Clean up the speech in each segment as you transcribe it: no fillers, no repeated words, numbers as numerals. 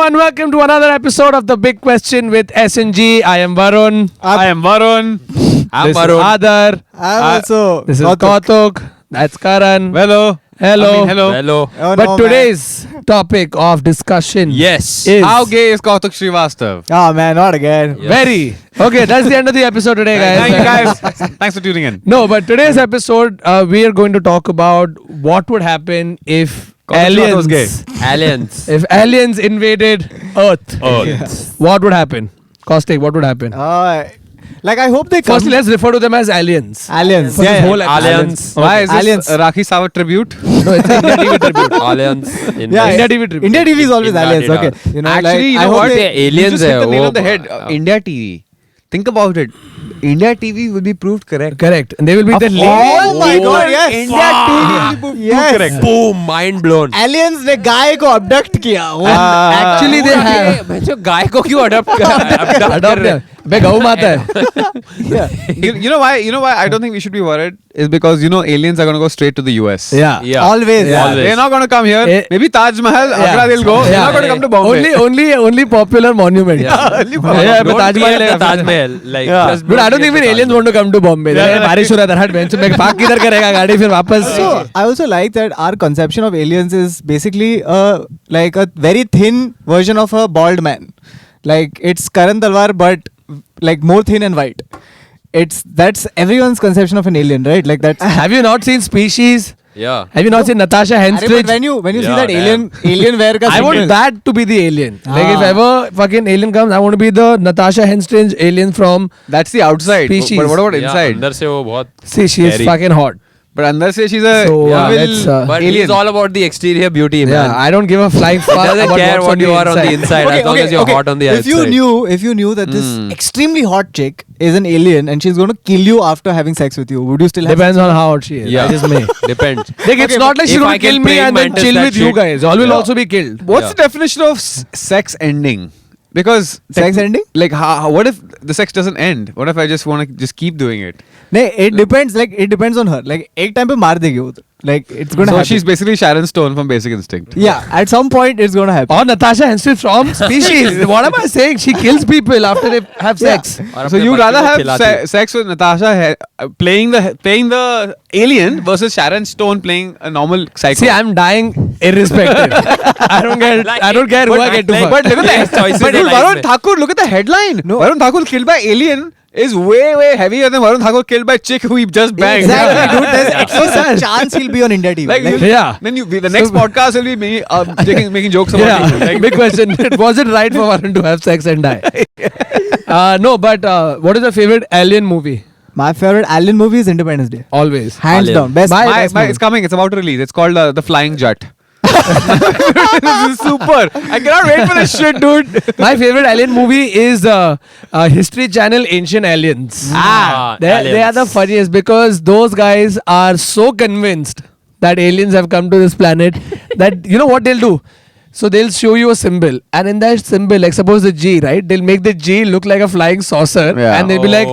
and welcome to another episode of The Big Question with SNG. I am Varun. I am Varun. I'm this Varun. Is Adar. I'm also. This is Kautuk. That's Karan. Hello. Hello. Hello. Oh, But no, today's topic of discussion Yes. is How gay is Kautuk Srivastav? Oh man, not again. very okay. That's the end of the episode today, guys. Thank you guys. Thanks for tuning in. No, but today's episode, we are going to talk about what would happen if Kautuk was gay. Aliens. if aliens invaded Earth. Earth. What would happen? Caustic, what would happen? Like I hope they come. Firstly, let's refer to them as aliens. aliens. For this Yeah, whole yeah. episode. Aliens. Okay. Why is Aliens. this a Rakhi Sawant tribute? No, it's an India TV tribute. Aliens. Yeah, India TV tribute. India TV is always India aliens. did Okay, you know, Actually, like, you I know hope what? they- Aliens You just hit the hai, nail wo- on the head. India TV. Think about it. India TV will be proved correct. Correct. And they will be the Oh my God! Yes. India TV will be Yes. correct. Boom! Mind blown. Aliens ने गाय को abduct किया. Actually, they have. बच्चों गाय को क्यों adopt Adopt. बे गौ माता है. Yeah. You know why? You know why I don't think we should be worried is because aliens are going to go straight to the US. Yeah. Always. Yeah. Always. They're not going to come here. Eh. Maybe Taj Mahal, Agra they'll go. They're not going to come to Bombay. Only popular monument. Yeah, but Taj Mahal है. Taj Mahal. Like, Yeah. just But I don't don't think even create aliens the want to come to Bombay. Yeah. बारिश हो रहा था हट bench में park किधर करेगा गाड़ी फिर वापस. So I also like that our conception of aliens is basically like a very thin version of a bald man. Like it's Karan Talwar but like more thin and white. That's everyone's conception of an alien, right? Like that's. Have you not seen Species? Yeah. Have you not seen Natasha But Henstridge? when you see Yeah, that damn. alien wear ka I want symbol- that to be the alien. Like if Ah. ever fucking alien comes, I want to be the Natasha Henstridge alien from. That's the outside. Species. But what about Yeah, inside? अंदर से वो बहुत See, she is Scary. fucking hot. But Andar say she's a So, yeah, let's, but alien. it's all about the exterior beauty, Yeah, man. I don't give a flying fuck Doesn't about care what's what on you the are on the inside as long as you're hot on the if outside. if you knew that this extremely hot chick is an alien and she's going to kill you after having sex with you, would you still have Depends on how hot she is. Yeah. I just may. Depends. Like, it's Okay, not but like she's if going I to kill can me praying and then mantis chill that with you shit. guys. All will Yeah. also be killed. What's Yeah. the definition of sex ending? Because Sex ending? Like, what if the sex doesn't end? What if I just want to just keep doing it? No, it depends. Like it depends on her. Like एक time पे मार देगी वो. Like it's going to So happen. she's basically Sharon Stone from Basic Instinct. Yeah, at some point it's going to happen. Or Natasha Henstridge from Species. What am I saying? She kills people after they have sex. और So अपने you'd बच्चे rather को have खिलाती है. sex with Natasha playing the alien versus Sharon Stone playing a normal psycho. See, I'm dying irrespective. I don't care who I get to like, fuck. But look at Less that. choices But in dude, life Varun mein. Thakur, look at the headline. No. Varun Thakur killed by alien is way heavier than Varun Thakur killed by chick who he just banged. Exactly, dude. There's at So least sad. a chance he'll be on India TV. Like, Like, Yeah. Then the next podcast will be me making jokes about Yeah, it. Like, big question. Was it right for Varun to have sex and die? No, but what is your favorite alien movie? my favorite alien movie is Independence Day. Always. Hands Alien. down. Best. best movie. it's coming. It's about to release. It's called The Flying Jut. This is super. I cannot wait for this shit, dude. My favorite alien movie is History Channel Ancient Aliens. They are the aliens. funniest because those guys are so convinced that aliens have come to this planet that you know what they'll do. So they'll show you a symbol, and in that symbol, like suppose the G, right? They'll make the G look like a flying saucer, Yeah. and they'll be like,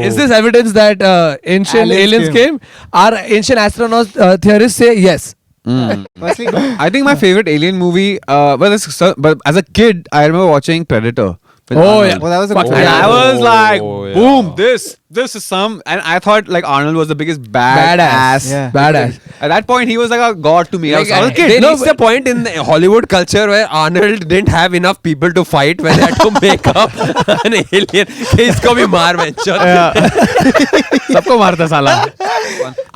"Is this evidence that ancient aliens came?" Our ancient astronauts theorists say yes. Firstly, I think my favorite alien movie, but as a kid, I remember watching Predator. with Oh, Arnold. yeah. well, that was a Fuck good And yeah. I was like, Oh, yeah. boom, this is some. And I thought like Arnold was the biggest badass. Yeah. Badass. At that point, he was like a god to me. I was a They kid. reached a point in the Hollywood culture where Arnold didn't have enough people to fight when they had to make up an alien. कि इसको भी मार बेंचो. सबको मारता साला.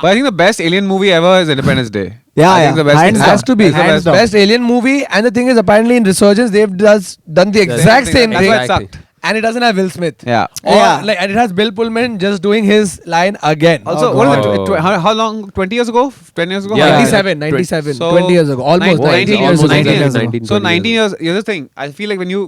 But I think the best alien movie ever is Independence Day. Yeah, I think yeah. the best. Hands Has down. to be. Hands Best, down. best alien movie, and the thing is, apparently in Resurgence, they've done the exact same That's thing, why it sucked. and it doesn't have Will Smith. Yeah. Or, Yeah. like, and it has Bill Pullman just doing his line again. Also, Oh, what is God. it? How long? 20 years ago? 10 years ago? Yeah. 97, So, 20 years ago, almost 19 years ago. 19 years ago. 19, So 20 19 years. Here's the thing. I feel like when you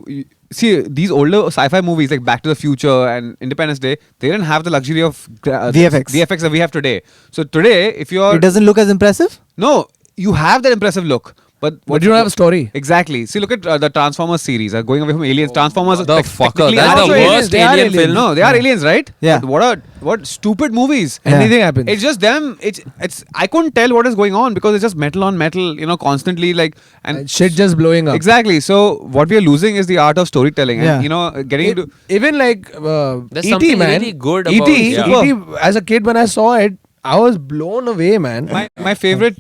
see these older sci-fi movies like Back to the Future and Independence Day, they didn't have the luxury of VFX that we have today. So today, if you're it doesn't look as impressive. no, you have that impressive look, But you don't have a story. Exactly. See, look at the Transformers series. Going away from aliens. Transformers. The fucker. technically That's are the also worst aliens. They are alien aliens. film. No, they are aliens, right? Yeah. But what stupid movies. Yeah. Anything happens. It's just them. It's. I couldn't tell what is going on because it's just metal on metal. Constantly like and Shit just blowing up. Exactly. So what we are losing is the art of storytelling. Yeah. And getting into. Even like There's E.T. something man. really good about- E.T. yeah. E.T. As a kid when I saw it, I was blown away, man. My favorite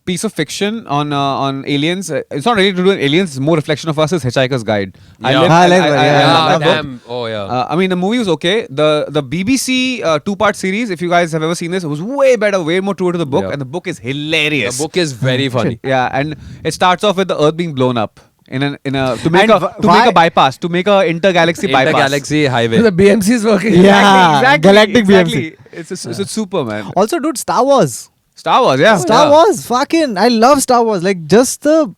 piece of fiction on aliens. It's not really to do with aliens. It's more reflection of us. Is Hitchhiker's Guide. Yeah. I like that, yeah. love that book. Damn. Oh yeah. I mean, the movie was okay. The BBC 2-part series, if you guys have ever seen this, it was way better, way more true to the book, Yeah. and the book is hilarious. The book is very funny. Yeah, and it starts off with the Earth being blown up to make And a bypass, to make a intergalaxy bypass. Intergalaxy highway. The BMC is working. Yeah. Exactly. Galactic exactly. It's super, man. Also, dude, Star Wars. Star Wars, yeah. Star Wars, fucking, I love Star Wars. Like just the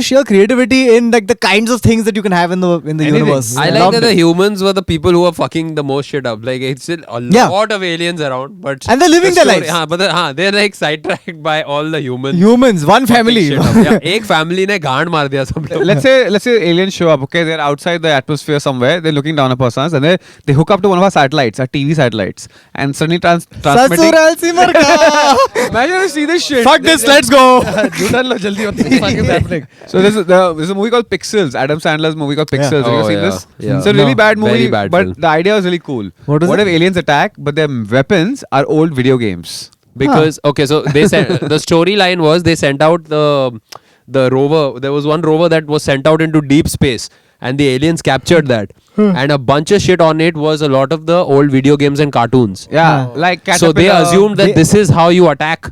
sheer creativity in like the kinds of things that you can have in the Anything. universe. I like Loved that the it. humans were the people who were fucking the most shit up. Like it's still a Yeah. lot of aliens around, but And they're living the their story- lives. हाँ, but they're like sidetracked by all the humans. Humans, one fucking family. shit up. Yeah, एक family ने गांड मार दिया सब लोग. let's say aliens show up. Okay, they're outside the atmosphere somewhere. They're looking down upon us, and they hook up to one of our satellites, our TV satellites, and suddenly transmitting. Sasural Simar ka. Imagine you see this shit. Fuck this, let's go. Judan lo jaldi. What the fuck is happening? So there's a movie called Pixels, Adam Sandler's movie called Pixels. Yeah. Have you Oh, seen yeah. this? Yeah. It's a really No. bad movie, Very bad but film. the idea was really cool. What is if it? aliens attack, but their weapons are old video games? Because okay, so they sent the storyline was they sent out the rover. There was one rover that was sent out into deep space, and the aliens captured that. And a bunch of shit on it was a lot of the old video games and cartoons. Yeah, Oh. like So they Caterpillar. assumed that this is how you attack.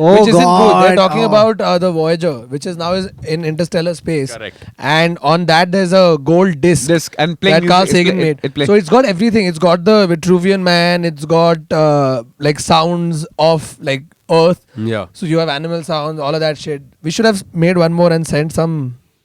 Oh, Which isn't good. They're God. talking Oh. about the Voyager, which is now is in interstellar space. Correct. And on that there's a gold disc. Disc and playing that Carl music, Sagan it- made. it play- So it's got everything. It's got the Vitruvian Man. It's got like sounds of like Earth. Yeah. So you have animal sounds, all of that shit. We should have made one more and sent some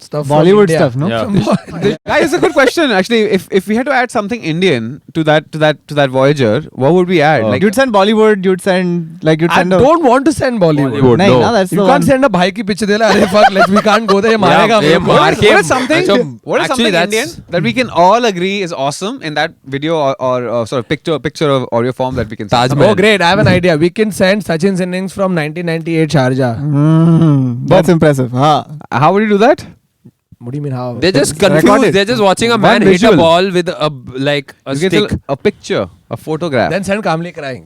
stuff. from Bollywood India. stuff, no? Yeah. From Guys, it's a good question. Actually, if we had to add something Indian to that Voyager, what would we add? Like you'd send Bollywood, you'd send I a don't want to send Bollywood. Bollywood. Nahin, no. na, that's You the can't one. send a bhai ki picture dela. Arey fuck, we can't go there. ये मारेगा ये हम लोग को. मार के- what is something? अच्छा, What is actually something that's- Indian that we can all agree is awesome in that video or sort of picture of audio form that we can Taj send? Mahal. Oh great, I have an idea. We can send Sachin's innings from 1998 Sharjah. That's impressive. Huh. How would you do that? What do you mean how? They're just Record confused. it. They're just watching a One man hit a visual. ball with a You stick. get a picture, a photograph. Then send Kamli crying.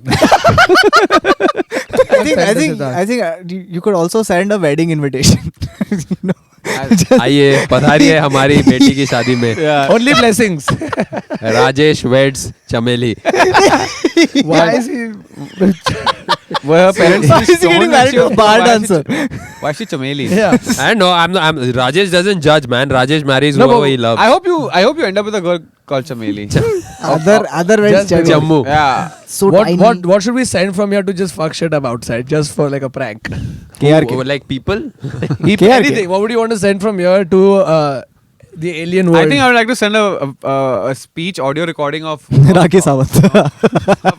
I think you could also send a wedding invitation. You know? आइए पधारिए हमारी बेटी की शादी में. Only blessings. Rajesh weds चमेली. Why is he? Were her parents Why is he stoned getting when married she to a was- bar why is she- dancer? Why is she Chameli? Yeah. I know. I'm Rajesh doesn't judge, man. Rajesh marries No, whoever but he loves. I hope you end up with a girl called Chameli. Otherwise, Just Jammu. Yeah. So what tiny. what should we send from here to just fuck shit up outside, just for like a prank? KRK. Like people. KRK. Anything. What would you want to send from here to the alien world? I think I would like to send a speech audio recording of Rakhi Sawant.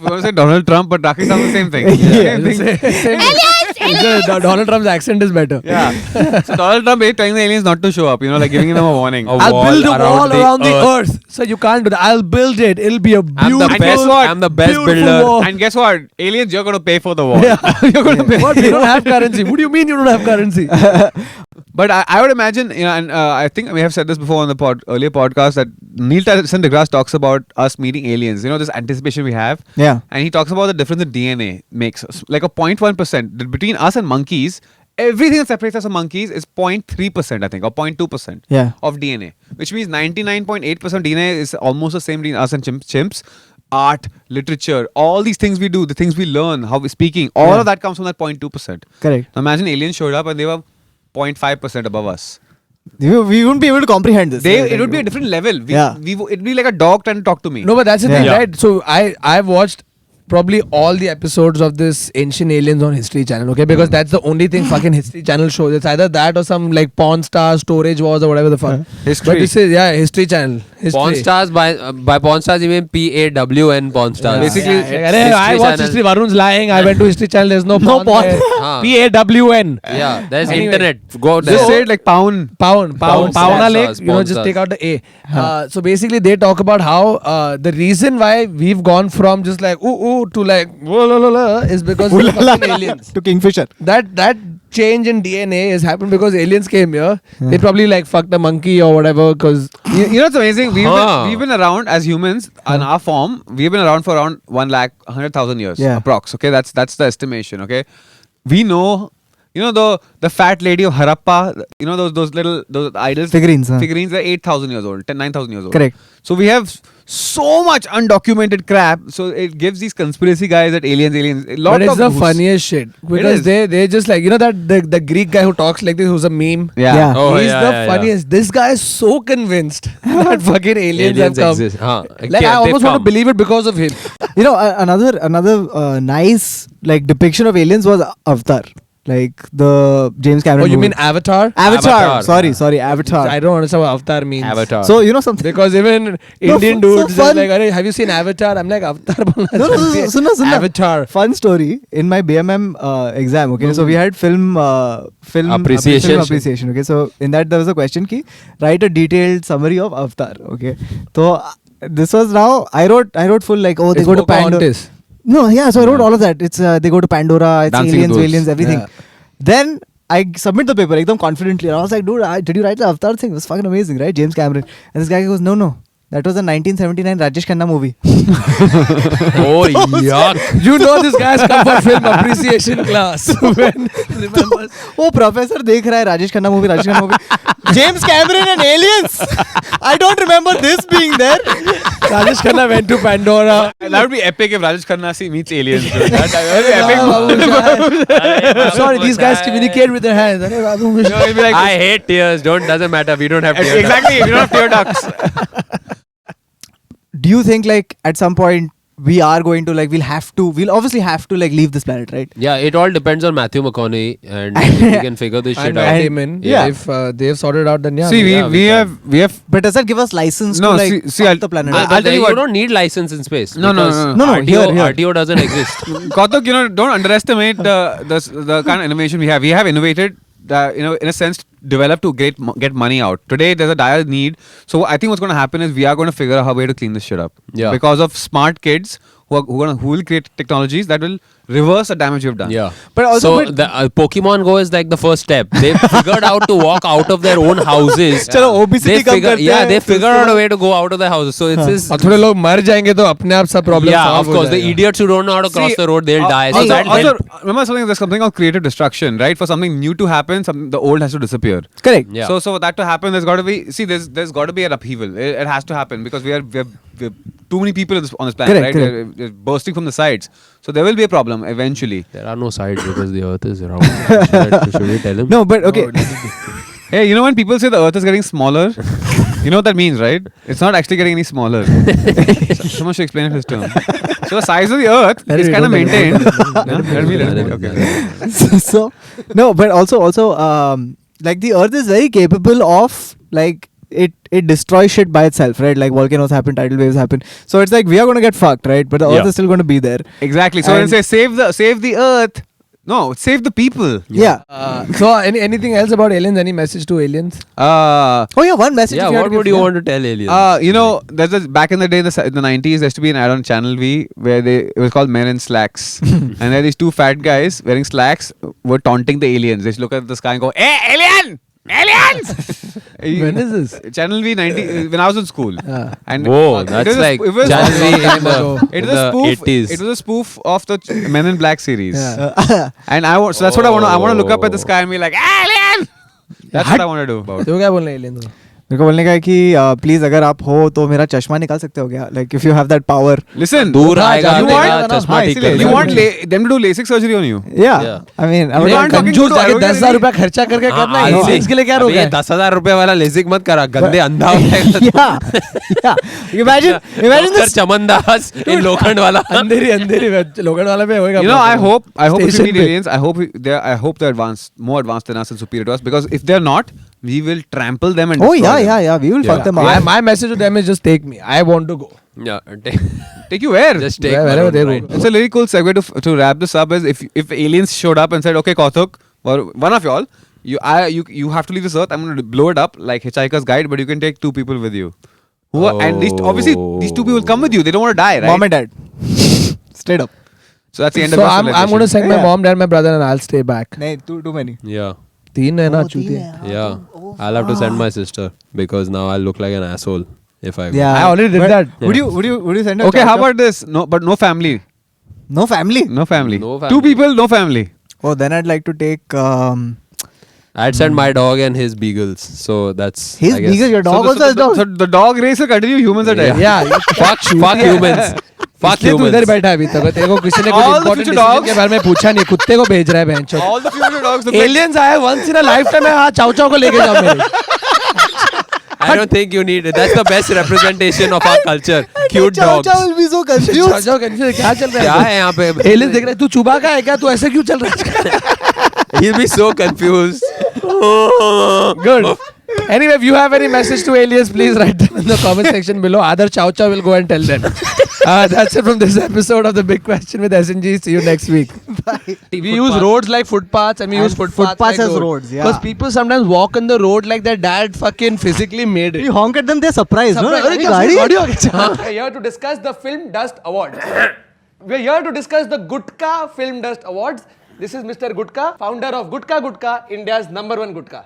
we want to say Donald Trump, but Rakhi sounds the same thing. Same thing. Donald Trump's accent is better. Yeah. So Donald Trump is telling the aliens not to show up, like giving them a warning. A I'll wall build a around wall the around the earth. earth. So you can't do that. I'll build it. It'll be a I'm beautiful. the And guess best. what? I'm the best Beautiful builder. wall. And guess what? Aliens, you're going to pay for the wall. You're gonna pay. What? We don't have currency. What do you mean you don't have currency? But I would imagine, and I think we have said this before on the earlier podcast, that Neil Tyson deGrasse talks about us meeting aliens. This anticipation we have. Yeah. And he talks about the difference that DNA makes us. Like a 0.1%. Between us and monkeys, everything that separates us from monkeys is 0.3%, I think, or 0.2% Yeah. of DNA. Which means 99.8% DNA is almost the same between us and chimps. Art, literature, all these things we do, the things we learn, how we're speaking, all Yeah. of that comes from that 0.2%. Correct. Now imagine aliens showed up and they were 0.5% above us. We wouldn't be able to comprehend this. It would be a different level. Yeah. It'd be like a dog trying to talk to me. No, but that's the thing, Yeah. right? So I've watched probably all the episodes of this Ancient Aliens on History Channel, okay? Because that's the only thing fucking History Channel shows. It's either that or some like Pawn Stars, Storage Wars, or whatever the fuck. History. But this is, yeah, History Channel. History. Pawn Stars by Pawn Stars you mean PAWN Pawn Stars. Basically, I watched Channel. History. Varun's lying. I went to History Channel. There's no No pawn. pawn. Ah. PAWN. Yeah, there's Anyway. internet. Go there. Just say it like pound. Pauna Pawn Lake, Stars, you know, Pawn just Stars. take out the A. So basically, they talk about how the reason why we've gone from just like ooh to like whoa, la, la, la, is because of the fucking aliens. To Kingfisher. That change in DNA has happened because aliens came here. They probably like fucked a monkey or whatever. Because You know what's amazing? Huh. We've been around as humans in our form. We've been around for around 1,100,000 years, Yeah. approx. Okay, that's the estimation. Okay, we know. You know the fat lady of Harappa. You know those idols. Figurines, huh? Figurines are 8,000 years old, 9,000 years old. Correct. So we have so much undocumented crap. So it gives these conspiracy guys that aliens. A lot but it's of the goose. funniest shit because is. they just like, you know, that the Greek guy who talks like this, who's a meme. Yeah. Oh, He's yeah, the yeah, funniest. This guy is so convinced that fucking aliens have come. exist. Huh. Like I almost want to believe it because of him. You know, another nice like depiction of aliens was Avatar, like the James Cameron. Oh, you movie. mean Avatar? Avatar? Avatar. Sorry, Avatar. I don't understand what Avatar means. Avatar. So you know something. Because even Indian so dudes are fun. like, "Arey, have you seen Avatar?" I'm like, Avatar. No, sunna. Avatar. Fun story. In my BMM exam, okay, so we had film Appreciation. film appreciation. Okay, so in that there was a question ki write a detailed summary of Avatar. Okay, so this was now I wrote full like they It's go to Pandora. Pocahontas. No, yeah, so I wrote all of that. It's they go to Pandora. It's Dancing aliens, Dolls. aliens, everything. Yeah. Then I submit the paper ekdam confidently. And I was like, dude, did you write the Avatar thing? It was fucking amazing, right? James Cameron. And this guy goes, no. That was a 1979 Rajesh Khanna movie. Oh yuck. You know this guy's come for film appreciation class. Remember? Oh, professor dekh raha hai Rajesh Khanna movie. James Cameron and aliens. I don't remember this being there. Rajesh Khanna went to Pandora. That would be epic if Rajesh Khanna meets aliens. Dude. That would be epic. I'm sorry, these guys communicate with their hands. Arey, Babu, You know, it'd be like, I hate tears. Doesn't matter. We don't have tears. exactly. We don't have tear ducts. Do you think like at some point we are going to like we'll obviously have to like leave this planet, right? Yeah, it all depends on Matthew McConaughey and if he can figure this shit and out. Matt Damon. Yeah. If they've sorted out, then yeah. See, yeah, we have. But does that give us license No, to like see, fuck I'll- the planet? I'll tell you You what. don't need license in space. No, because No, RTO, here. RTO doesn't exist. Kautuk, don't underestimate the kind of innovation we have. We have innovated, in a sense, developed to get money out. Today, there's a dire need. So I think what's going to happen is we are going to figure out a way to clean this shit up. Yeah. Because of smart kids who will create technologies that will reverse the damage you've done. Yeah. But also- so the Pokemon Go is like the first step. They figured out to walk out of their own houses. चलो obesity They come figure, करते yeah, हैं, they फिर figured उसके out a बाद- way to go out of their houses. So it's this. और थोड़े लोग मर जाएंगे तो अपने आप सब problem Yeah, solve of हो course. The जाएगा. idiots who don't know how to cross See, the road, they'll die. So Also, that also, remember there's something called creative destruction, right? For something new to happen, the old has to disappear. Correct. Yeah. So for that to happen, there's got to be there's got to be an upheaval. It has to happen because we're too many people on this planet, Correct, right? correct. We're bursting from the sides. So there will be a problem eventually. there are no sides because the earth is round. Should we tell him? No, but okay. Hey, you know when people say the earth is getting smaller, you know what that means, right? It's not actually getting any smaller. Someone should explain it his term. So the size of the earth Let is me kind of do that. maintained. Let me. Let him. Okay. So no, but also like the earth is very capable of like it destroys shit by itself, right? Like volcanoes happen, tidal waves happen. So it's like we are going to get fucked, right? But the earth Yeah. is still going to be there. Exactly. So when And- they say save the earth, no, save the people. Yeah. So anything else about aliens? Any message to aliens? Oh yeah, one message. Yeah, if you had what to would give, you yeah. want to tell aliens? You know, there's back in the day, in the 90s, there used to be an ad on Channel V where it was called Men in Slacks. And there are these two fat guys wearing slacks were taunting the aliens. They just look at the sky and go, "Hey, alien! Aliens!" When is this? Channel V 90, when I was in school. And Whoa, it that's was like it was, Channel V in it was the a spoof. 80s. It was a spoof of the Men in Black series. Yeah. And so that's what I want to. I want to look up at the sky and be like, "Alien!" That's what I want to do. About. तो क्या बोलना है aliens को? मेरे को बोलने का है कि प्लीज अगर आप हो तो मेरा चश्मा निकाल सकते हो क्या, like if you have that power. Listen, दूर आएगा you तेरा want- चश्मा हाँ, ठीक इसीलिए कर you लेगा. want them to do LASIK surgery on you? Yeah, Yeah. I mean, I अरे would can't talking कंजूस to जाके Arun 10,000 रुपया खर्चा करके करना है. आलसी. इसके लिए क्या रोका अबे है? 10,000 रुपए वाला लेजिक मत करा, गंदे अंधा हो जाएगा. yeah. Imagine doctor this. Chamandas इन लोखंड वाला. अंधेरी अंधेरी लोगड़ वाला में होएगा. You know, I hope if we Station meet पे. aliens, I hope they're more advanced than us and superior to us. Because if they're not, we will trample them and Oh destroy yeah, them. yeah. We will fuck them My, up. my message to them is just take me. I want to go. Yeah, take- Take you where? just take Wherever Varun, they right. go. It's a very cool segue to wrap this up. Is if aliens showed up and said, "Okay, Kautuk, or one of y'all, you have to leave this earth. I'm going to blow it up like Hitchhiker's Guide, but you can take 2 people with you." Who are, and obviously these 2 people will come with you. They don't want to die, right? Mom and dad. Straight up. So that's the end So of I'm going to send my Yeah. mom, dad, my brother, and I'll stay back. नहीं, too many. Yeah. 3 है ना चूतिया. Yeah. I'll have to send my sister because now I'll look like an asshole if I go. Yeah. I already did But that. Would you send a Okay, how chow-chow? about this? No family. No family? No family. No 2 family. people, no family. Oh, then I'd like to take I'd send my dog and his beagles. So that's his I guess. beagle. Your dog so, also has dog. So the dog race will continue. Humans are dead. Yeah. fuck humans. Fuck इसलिए तू इधर humans. बैठा है अभी तक. तेरे को किसी ने All कुछ the important future decision dogs. के बारे में पूछा नहीं. कुत्ते को भेज रहा है बेंचो. All the future dogs. Aliens आए once in a lifetime में. हाँ चाव चाव को लेके जाओ मेरे. I don't think you need it. That's the best representation of our culture. Cute dogs. Chow will be so चाव confused. चाव confused. क्या चल रहा है? क्या है यहाँ पे? Aliens देख रहे हैं. तू चुबा का है क्या? तू ऐसे क्यों चल रहा है? He'll be so confused. Good. Anyway, if you have any message to aliens, please write them in the comment section below. Other Chow Chow will go and tell them. That's it from this episode of The Big Question with SNG. See you next week. We use roads like footpaths and we use footpaths footpaths like as roads, yeah. Because people sometimes walk on the road like their dad fucking physically made it. You honk at them, they're surprised. No? Surprise. अरे अरे क्या गाड़ी? गाड़ी आ गई? We're here to discuss the Film Dust Awards. We're here to discuss the Gutka Film Dust Awards. This is Mr. Gutka, founder of Gutka Gutka, India's #1 Gutka.